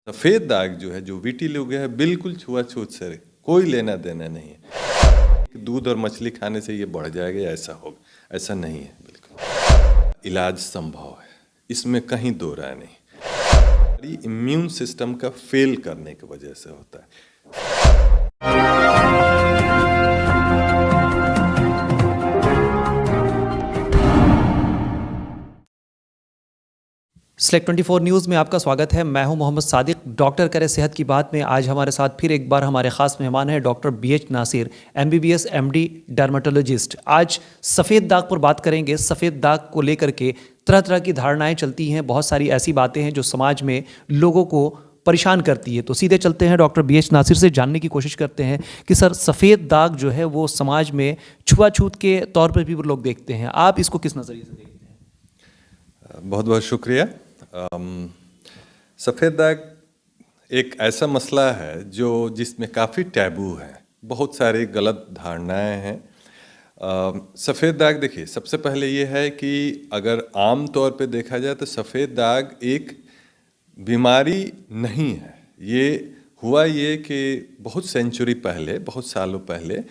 सफ़ेद दाग जो है, जो विटिलिगो है, बिल्कुल छुआछूत से कोई लेना देना नहीं है। दूध और मछली खाने से ये बढ़ जाएगा, ऐसा होगा, ऐसा नहीं है। बिल्कुल इलाज संभव है, इसमें कहीं दो राय नहीं। इम्यून सिस्टम का फेल करने की वजह से होता है। Select 24 न्यूज़ में आपका स्वागत है। मैं हूं मोहम्मद सादिक। डॉक्टर करे सेहत की बात में आज हमारे साथ फिर एक बार हमारे ख़ास मेहमान हैं doctor BH Nasir, MBBS MD dermatologist. आज सफ़ेद दाग पर बात करेंगे। सफ़ेद दाग को लेकर के तरह तरह की धारणाएं चलती हैं, बहुत सारी ऐसी बातें हैं जो समाज में लोगों को परेशान करती है। तो सीधे चलते हैं डॉक्टर BH नासिर से जानने की कोशिश करते हैं कि सर, सफ़ेद दाग जो है वो समाज में छुआछूत के तौर पर भी लोग देखते हैं, आप इसको किस नज़रिए से देखते हैं? बहुत बहुत शुक्रिया। सफ़ेद दाग एक ऐसा मसला है जिसमें काफ़ी टैबू है, बहुत सारी गलत धारणाएं हैं। सफ़ेद दाग देखिए, सबसे पहले ये है कि अगर आम तौर पे देखा जाए तो सफ़ेद दाग एक बीमारी नहीं है। ये हुआ ये कि बहुत सेंचुरी पहले, बहुत सालों पहले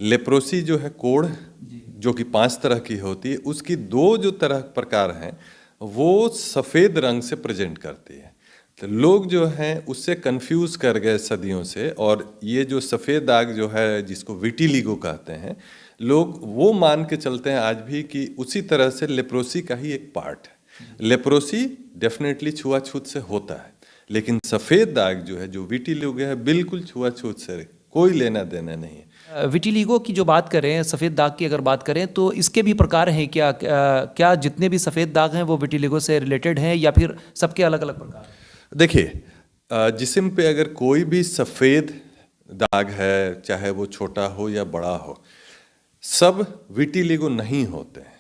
लेप्रोसी जो है, कोढ़, जो कि 5 तरह की होती है, उसकी 2 जो तरह प्रकार हैं वो सफ़ेद रंग से प्रेजेंट करती है। तो लोग जो हैं उससे कंफ्यूज कर गए सदियों से, और ये जो सफ़ेद दाग जो है जिसको विटिलिगो कहते हैं, लोग वो मान के चलते हैं आज भी कि उसी तरह से लेप्रोसी का ही एक पार्ट है। लेप्रोसी डेफिनेटली छुआछूत से होता है, लेकिन सफ़ेद दाग जो है, जो विटिलिगो है, बिल्कुल छुआछूत से कोई लेना देना नहीं है। विटिलिगो की जो बात करें, सफ़ेद दाग की अगर बात करें, तो इसके भी प्रकार हैं क्या? क्या जितने भी सफ़ेद दाग हैं वो विटिलिगो से रिलेटेड हैं या फिर सबके अलग अलग प्रकार हैं? देखिए, जिस्म पे अगर कोई भी सफ़ेद दाग है, चाहे वो छोटा हो या बड़ा हो, सब विटिलिगो नहीं होते हैं।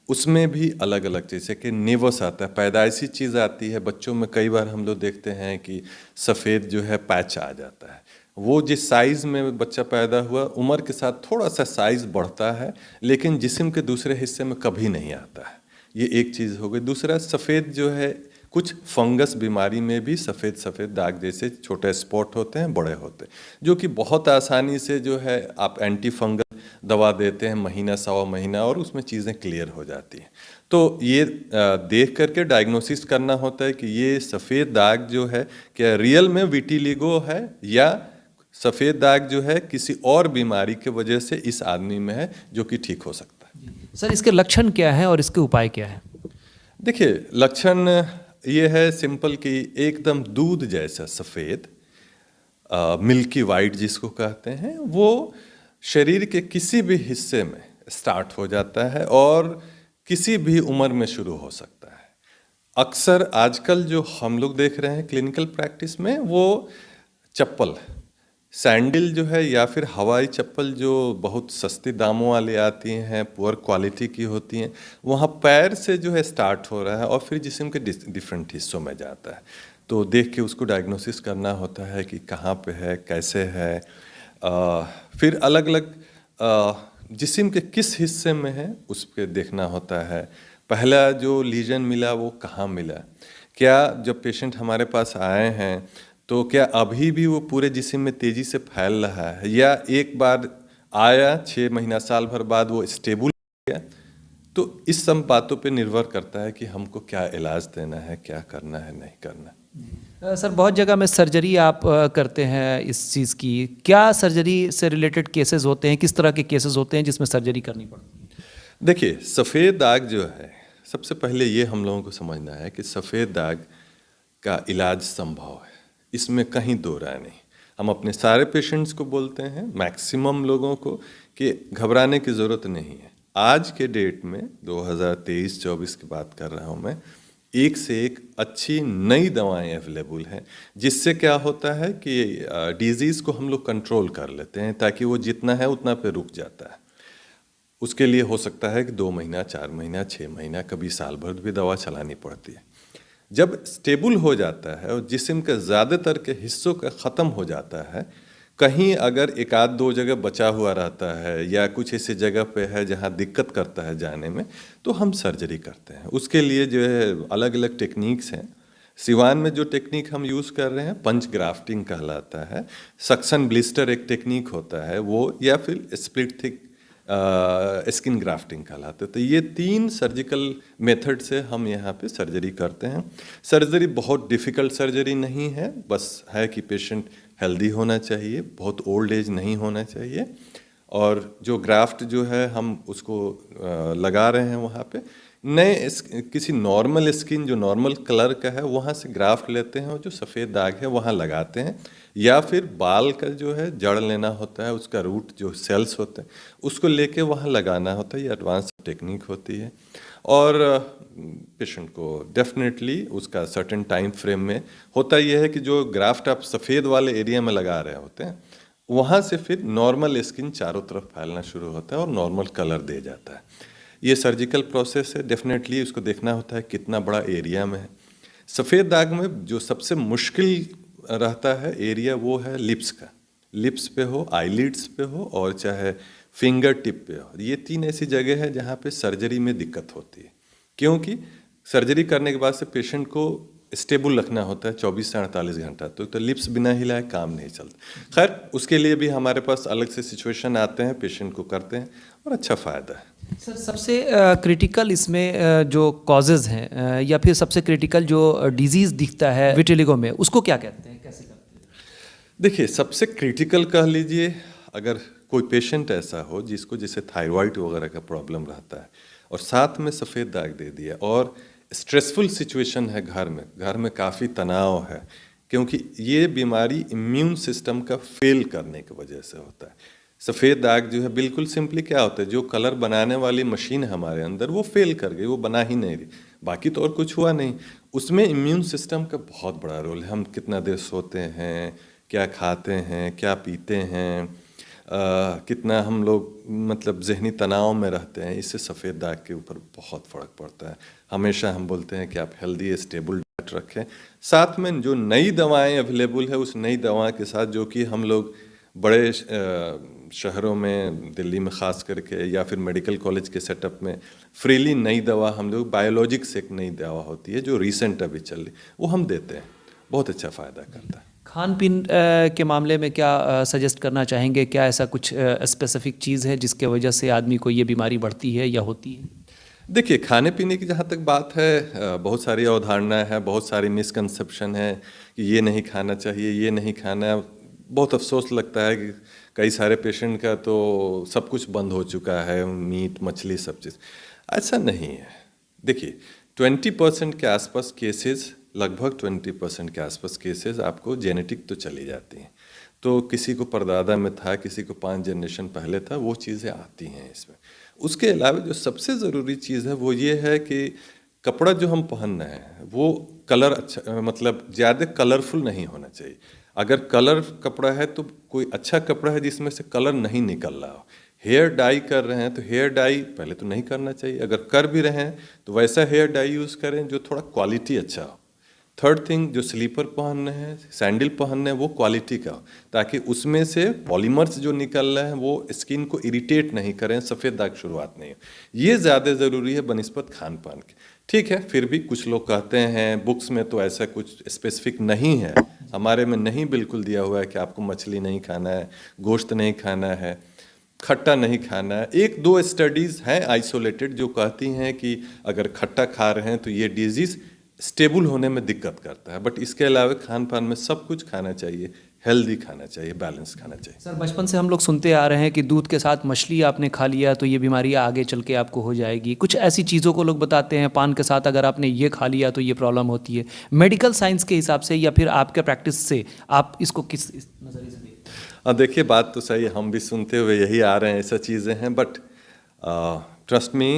उसमें भी अलग अलग, जैसे कि नेवस आता है, पैदाइशी चीज़ आती है। बच्चों में कई बार हम लोग देखते हैं कि सफ़ेद जो है पैच आ जाता है। वो जिस साइज़ में बच्चा पैदा हुआ, उम्र के साथ थोड़ा सा साइज़ बढ़ता है, लेकिन जिस्म के दूसरे हिस्से में कभी नहीं आता है। ये एक चीज़ हो गई। दूसरा, सफ़ेद जो है, कुछ फंगस बीमारी में भी सफ़ेद सफ़ेद दाग जैसे छोटे स्पॉट होते हैं, बड़े होते हैं, जो कि बहुत आसानी से जो है आप एंटी फंगल दवा देते हैं, महीना सवा महीना, और उसमें चीज़ें क्लियर हो जाती हैं। तो ये देख करके डायग्नोसिस करना होता है कि ये सफ़ेद दाग जो है क्या रियल में विटिलिगो है, या सफ़ेद दाग जो है किसी और बीमारी के वजह से इस आदमी में है, जो कि ठीक हो सकता है। सर, इसके लक्षण क्या हैं और इसके उपाय क्या हैं? देखिए, लक्षण ये है सिंपल कि एकदम दूध जैसा सफ़ेद, मिल्की वाइट जिसको कहते हैं, वो शरीर के किसी भी हिस्से में स्टार्ट हो जाता है और किसी भी उम्र में शुरू हो सकता है। अक्सर आजकल जो हम लोग देख रहे हैं क्लिनिकल प्रैक्टिस में, वो चप्पल, सैंडल जो है, या फिर हवाई चप्पल जो बहुत सस्ती दामों वाली आती हैं, पुअर क्वालिटी की होती हैं, वहाँ पैर से जो है स्टार्ट हो रहा है और फिर जिस्म के डिफरेंट हिस्सों में जाता है। तो देख के उसको डायग्नोसिस करना होता है कि कहाँ पे है, कैसे है। फिर अलग अलग जिस्म के किस हिस्से में है उस पर देखना होता है। पहला जो लीजन मिला वो कहाँ मिला, क्या जब पेशेंट हमारे पास आए हैं तो क्या अभी भी वो पूरे जिस्म में तेज़ी से फैल रहा है, या एक बार आया 6 महीना साल भर बाद वो स्टेबल हो गया। तो इस सब बातों पे निर्भर करता है कि हमको क्या इलाज देना है, क्या करना है, नहीं करना। सर, बहुत जगह में सर्जरी आप करते हैं इस चीज़ की। क्या सर्जरी से रिलेटेड केसेस होते हैं? किस तरह के केसेस होते हैं जिसमें सर्जरी करनी पड़ती है? देखिए, सफ़ेद दाग जो है, सबसे पहले ये हम लोगों को समझना है कि सफ़ेद दाग का इलाज संभव है, इसमें कहीं दो राय नहीं। हम अपने सारे पेशेंट्स को बोलते हैं, मैक्सिमम लोगों को, कि घबराने की ज़रूरत नहीं है। आज के डेट में 2023-24 की बात कर रहा हूँ मैं, एक से एक अच्छी नई दवाएं अवेलेबल हैं, जिससे क्या होता है कि डिजीज़ को हम लोग कंट्रोल कर लेते हैं, ताकि वो जितना है उतना पे रुक जाता है। उसके लिए हो सकता है कि 2 महीना, 4 महीना, 6 महीना, कभी साल भर भी दवा चलानी पड़ती है। जब स्टेबल हो जाता है और जिस्म के ज़्यादातर के हिस्सों का ख़त्म हो जाता है, कहीं अगर एक आध 2 जगह बचा हुआ रहता है या कुछ ऐसी जगह पे है जहाँ दिक्कत करता है जाने में, तो हम सर्जरी करते हैं। उसके लिए जो है अलग अलग टेक्निक्स हैं। सिवान में जो टेक्निक हम यूज़ कर रहे हैं पंच ग्राफ्टिंग कहलाता है, सक्शन ब्लिस्टर एक टेक्निक होता है वो, या फिर स्प्लिट थिक स्किन ग्राफ्टिंग कहलाते हैं। तो ये 3 सर्जिकल मेथड से हम यहाँ पे सर्जरी करते हैं। सर्जरी बहुत डिफ़िकल्ट सर्जरी नहीं है, बस है कि पेशेंट हेल्दी होना चाहिए, बहुत ओल्ड एज नहीं होना चाहिए, और जो ग्राफ्ट जो है हम उसको लगा रहे हैं वहाँ पे नए किसी नॉर्मल स्किन जो नॉर्मल कलर का है वहाँ से ग्राफ्ट लेते हैं और जो सफ़ेद दाग है वहाँ लगाते हैं, या फिर बाल का जो है जड़ लेना होता है, उसका रूट जो सेल्स होते हैं उसको लेके वहाँ लगाना होता है। ये एडवांस टेक्निक होती है, और पेशेंट को डेफिनेटली उसका सर्टेन टाइम फ्रेम में होता ये है कि जो ग्राफ्ट आप सफ़ेद वाले एरिया में लगा रहे होते हैं वहाँ से फिर नॉर्मल स्किन चारों तरफ फैलना शुरू होता है और नॉर्मल कलर दे जाता है। ये सर्जिकल प्रोसेस है, डेफिनेटली उसको देखना होता है कितना बड़ा एरिया में है। सफ़ेद दाग में जो सबसे मुश्किल रहता है एरिया वो है लिप्स का, लिप्स पे हो, आईलिड्स पे हो, और चाहे फिंगर टिप पे हो। ये 3 ऐसी जगह है जहाँ पे सर्जरी में दिक्कत होती है, क्योंकि सर्जरी करने के बाद से पेशेंट को स्टेबल रखना होता है 24 से 48 घंटा, तो लिप्स बिना हिलाए काम नहीं चलता। खैर उसके लिए भी हमारे पास अलग से सिचुएशन आते हैं, पेशेंट को करते हैं और अच्छा फ़ायदा है। सर सबसे क्रिटिकल इसमें जो कॉजेज़ हैं या फिर सबसे क्रिटिकल जो डिजीज़ दिखता है विटिलिगो में, उसको क्या कहते हैं, कैसे करते हैं? देखिए सबसे क्रिटिकल कह लीजिए, अगर कोई पेशेंट ऐसा हो जिसको जैसे थायराइड वगैरह का प्रॉब्लम रहता है और साथ में सफ़ेद दाग दे दिया और स्ट्रेसफुल सिचुएशन है, घर में काफ़ी तनाव है, क्योंकि ये बीमारी इम्यून सिस्टम का फेल करने की वजह से होता है। सफ़ेद दाग जो है बिल्कुल सिंपली क्या होता है, जो कलर बनाने वाली मशीन है हमारे अंदर वो फेल कर गई, वो बना ही नहीं रही, बाकी तो और कुछ हुआ नहीं। उसमें इम्यून सिस्टम का बहुत बड़ा रोल है। हम कितना देर सोते हैं, क्या खाते हैं, क्या पीते हैं, कितना हम लोग मतलब जहनी तनाव में रहते हैं, इससे सफ़ेद दाग के ऊपर बहुत फ़र्क पड़ता है। हमेशा हम बोलते हैं कि आप हेल्दी स्टेबल डाइट रखें, साथ में जो नई दवाएं अवेलेबल है उस नई दवा के साथ, जो कि हम लोग बड़े शहरों में, दिल्ली में ख़ास करके, या फिर मेडिकल कॉलेज के सेटअप में फ्रीली नई दवा हम लोग, बायोलॉजिक्स एक नई दवा होती है जो रिसेंट अभी चल रही, वो हम देते हैं, बहुत अच्छा फ़ायदा करता है। खान पीन के मामले में क्या सजेस्ट करना चाहेंगे? क्या ऐसा कुछ स्पेसिफिक चीज़ है जिसके वजह से आदमी को ये बीमारी बढ़ती है या होती है? देखिए खाने पीने की जहाँ तक बात है, बहुत सारी अवधारणा है, बहुत सारी मिसकंसेप्शन है कि ये नहीं खाना चाहिए, ये नहीं खाना। बहुत अफसोस लगता है कि कई सारे पेशेंट का तो सब कुछ बंद हो चुका है, मीट मछली सब चीज़। ऐसा नहीं है। देखिए 20% के आसपास केसेस, लगभग 20% के आसपास केसेस आपको जेनेटिक तो चली जाती हैं। तो किसी को परदादा में था, किसी को 5 जनरेशन पहले था, वो चीज़ें आती हैं इसमें। उसके अलावा जो सबसे ज़रूरी चीज़ है वो ये है कि कपड़ा जो हम पहन रहे हैं वो कलर अच्छा, मतलब ज़्यादा कलरफुल नहीं होना चाहिए। अगर कलर कपड़ा है तो कोई अच्छा कपड़ा है जिसमें से कलर नहीं निकल रहा हो। हेयर डाई कर रहे हैं तो हेयर डाई पहले तो नहीं करना चाहिए, अगर कर भी रहे हैं तो वैसा हेयर डाई यूज़ करें जो थोड़ा क्वालिटी अच्छा हो। थर्ड थिंग, जो स्लीपर पहन रहे हैं, सैंडल पहन रहे हैं, वो क्वालिटी का हो, ताकि उसमें से पॉलीमर्स जो निकल रहे हैं वो स्किन को इरिटेट नहीं करें, सफ़ेद दाग शुरुआत नहीं हो। ये ज़्यादा ज़रूरी है बनिस्बत खान पान के। ठीक है, फिर भी कुछ लोग कहते हैं बुक्स में तो ऐसा कुछ स्पेसिफिक नहीं है, हमारे में नहीं बिल्कुल दिया हुआ है कि आपको मछली नहीं खाना है, गोश्त नहीं खाना है, खट्टा नहीं खाना है। 1-2 स्टडीज़ हैं आइसोलेटेड जो कहती हैं कि अगर खट्टा खा रहे हैं तो ये डिजीज़ स्टेबल होने में दिक्कत करता है, बट इसके अलावा खान पान में सब कुछ खाना चाहिए, हेल्दी खाना चाहिए, बैलेंस खाना चाहिए। सर बचपन से हम लोग सुनते आ रहे हैं कि दूध के साथ मछली आपने खा लिया तो ये बीमारी आगे चल के आपको हो जाएगी। कुछ ऐसी चीज़ों को लोग बताते हैं, पान के साथ अगर आपने ये खा लिया तो ये प्रॉब्लम होती है। मेडिकल साइंस के हिसाब से या फिर आपके प्रैक्टिस से आप इसको किस नज़रिए से देखते हैं? देखिए बात तो सही, हम भी सुनते हुए यही आ रहे हैं, ऐसा चीज़ें हैं, but trust me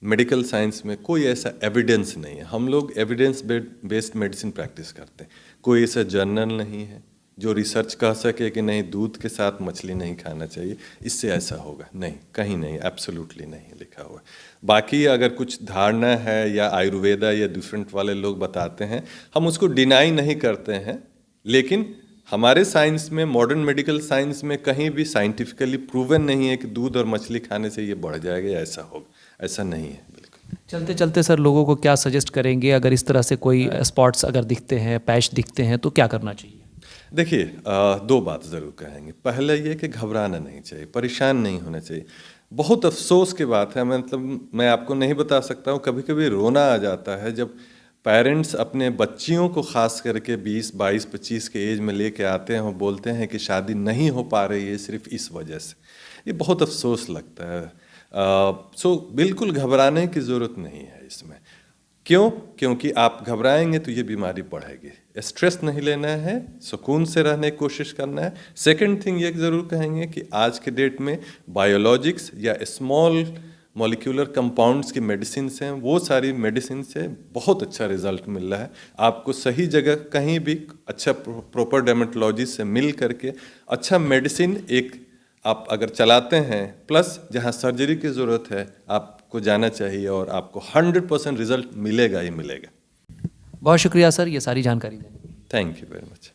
medical science में कोई ऐसा एविडेंस नहीं है। हम लोग एविडेंस बेस्ड मेडिसिन प्रैक्टिस करते हैं। कोई ऐसा जर्नल नहीं है जो रिसर्च कह सके कि नहीं दूध के साथ मछली नहीं खाना चाहिए, इससे ऐसा होगा, नहीं, कहीं नहीं, एब्सोल्युटली नहीं लिखा हुआ। बाकी अगर कुछ धारणा है या आयुर्वेदा या डिफरेंट वाले लोग बताते हैं, हम उसको डिनाई नहीं करते हैं, लेकिन हमारे साइंस में, मॉडर्न मेडिकल साइंस में कहीं भी साइंटिफिकली प्रूवन नहीं है कि दूध और मछली खाने से ये बढ़ जाएगा या ऐसा होगा, ऐसा नहीं है बिल्कुल। चलते चलते सर लोगों को क्या सजेस्ट करेंगे, अगर इस तरह से कोई स्पॉट्स अगर दिखते हैं, पैच दिखते हैं, तो क्या करना चाहिए? देखिए, दो बात ज़रूर कहेंगे। पहले ये कि घबराना नहीं चाहिए, परेशान नहीं होना चाहिए। बहुत अफसोस की बात है, मतलब मैं आपको नहीं बता सकता हूँ, कभी कभी रोना आ जाता है जब पेरेंट्स अपने बच्चियों को खास करके 20, 22, 25 के एज में लेके आते हैं और बोलते हैं कि शादी नहीं हो पा रही है सिर्फ इस वजह से। ये बहुत अफसोस लगता है। सो बिल्कुल घबराने की ज़रूरत नहीं है इसमें। क्यों? क्योंकि आप घबराएंगे तो ये बीमारी बढ़ेगी। स्ट्रेस नहीं लेना है, सुकून से रहने की कोशिश करना है। सेकंड थिंग ये ज़रूर कहेंगे कि आज के डेट में बायोलॉजिक्स या स्मॉल मॉलिक्यूलर कंपाउंड्स की मेडिसिन हैं, वो सारी मेडिसिन से बहुत अच्छा रिजल्ट मिल रहा है। आपको सही जगह कहीं भी अच्छा प्रॉपर डर्मेटोलॉजिस्ट से मिल करके अच्छा मेडिसिन एक आप अगर चलाते हैं, प्लस जहाँ सर्जरी की ज़रूरत है आपको जाना चाहिए और आपको 100% रिजल्ट मिलेगा ही मिलेगा। बहुत शुक्रिया सर ये सारी जानकारी देने के लिए। Thank you very much.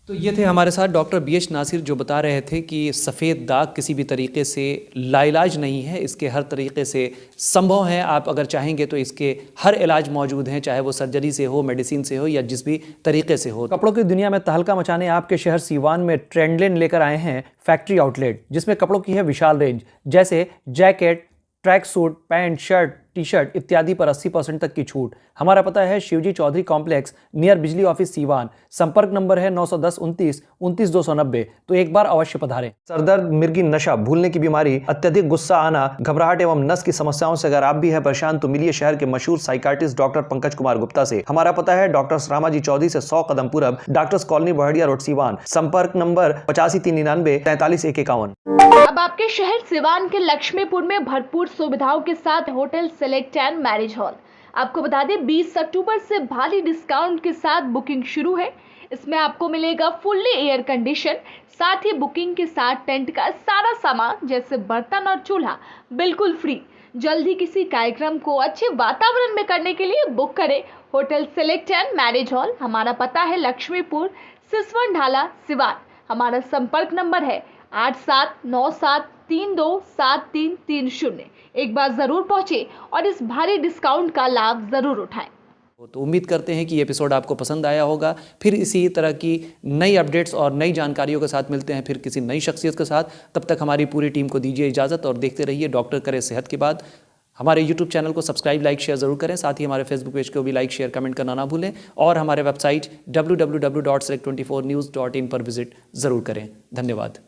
तो ये थे हमारे साथ डॉक्टर BH नासिर, जो बता रहे थे कि सफ़ेद दाग किसी भी तरीके से लाइलाज नहीं है, इसके हर तरीके से संभव है। आप अगर चाहेंगे तो इसके हर इलाज मौजूद हैं, चाहे वो सर्जरी से हो, मेडिसिन से हो या जिस भी तरीके से हो। कपड़ों की दुनिया में तहलका मचाने आपके शहर सीवान में ट्रेंडलेन लेकर आए हैं फैक्ट्री आउटलेट, जिसमें कपड़ों की है विशाल रेंज, जैसे jacket, track suit, pant, shirt, T shirt इत्यादि पर 80% तक की छूट। हमारा पता है शिवजी चौधरी कॉम्प्लेक्स, नियर बिजली ऑफिस सीवान। संपर्क नंबर है 910 29 29 290। तो एक बार अवश्य पधारें। सरदर्द, मिर्गी, नशा, भूलने की बीमारी, अत्यधिक गुस्सा आना, घबराहट एवं नस की समस्याओं से अगर आप भी हैं परेशान तो मिलिए शहर के मशहूर साइकाट्रिस्ट डॉक्टर पंकज कुमार गुप्ता से। हमारा पता है डॉक्टर रामाजी चौधरी से 100 कदम पूरब, doctors colony Bahadiya road Siwan. संपर्क नंबर 85 399 43 151। अब आपके शहर सिवान के लक्ष्मीपुर में भरपूर सुविधाओं के साथ hotel select and marriage hall. आपको बता दें 20 अक्टूबर से भारी डिस्काउंट के साथ बुकिंग शुरू है। इसमें आपको मिलेगा फुल्ली एयर कंडीशन, साथ ही बुकिंग के साथ टेंट का सारा सामान जैसे बर्तन और चूल्हा बिल्कुल फ्री। जल्द ही किसी कार्यक्रम को अच्छे वातावरण में करने के लिए बुक करें hotel select and marriage hall. हमारा पता है लक्ष्मीपुर, सिसवन ढाला, सिवान। हमारा संपर्क नंबर है 8797327330। एक बार जरूर पहुंचे और इस भारी डिस्काउंट का लाभ जरूर उठाएं। तो उम्मीद करते हैं कि ये एपिसोड आपको पसंद आया होगा। फिर इसी तरह की नई अपडेट्स और नई जानकारियों के साथ मिलते हैं फिर किसी नई शख्सियत के साथ। तब तक हमारी पूरी टीम को दीजिए इजाज़त और देखते रहिए डॉक्टर करे सेहत की बात। हमारे YouTube चैनल को सब्सक्राइब, लाइक, शेयर ज़रूर करें। साथ ही हमारे फेसबुक पेज को भी लाइक, शेयर, कमेंट करना ना भूलें। और हमारे वेबसाइट www.select24news.in पर विजिट ज़रूर करें। धन्यवाद।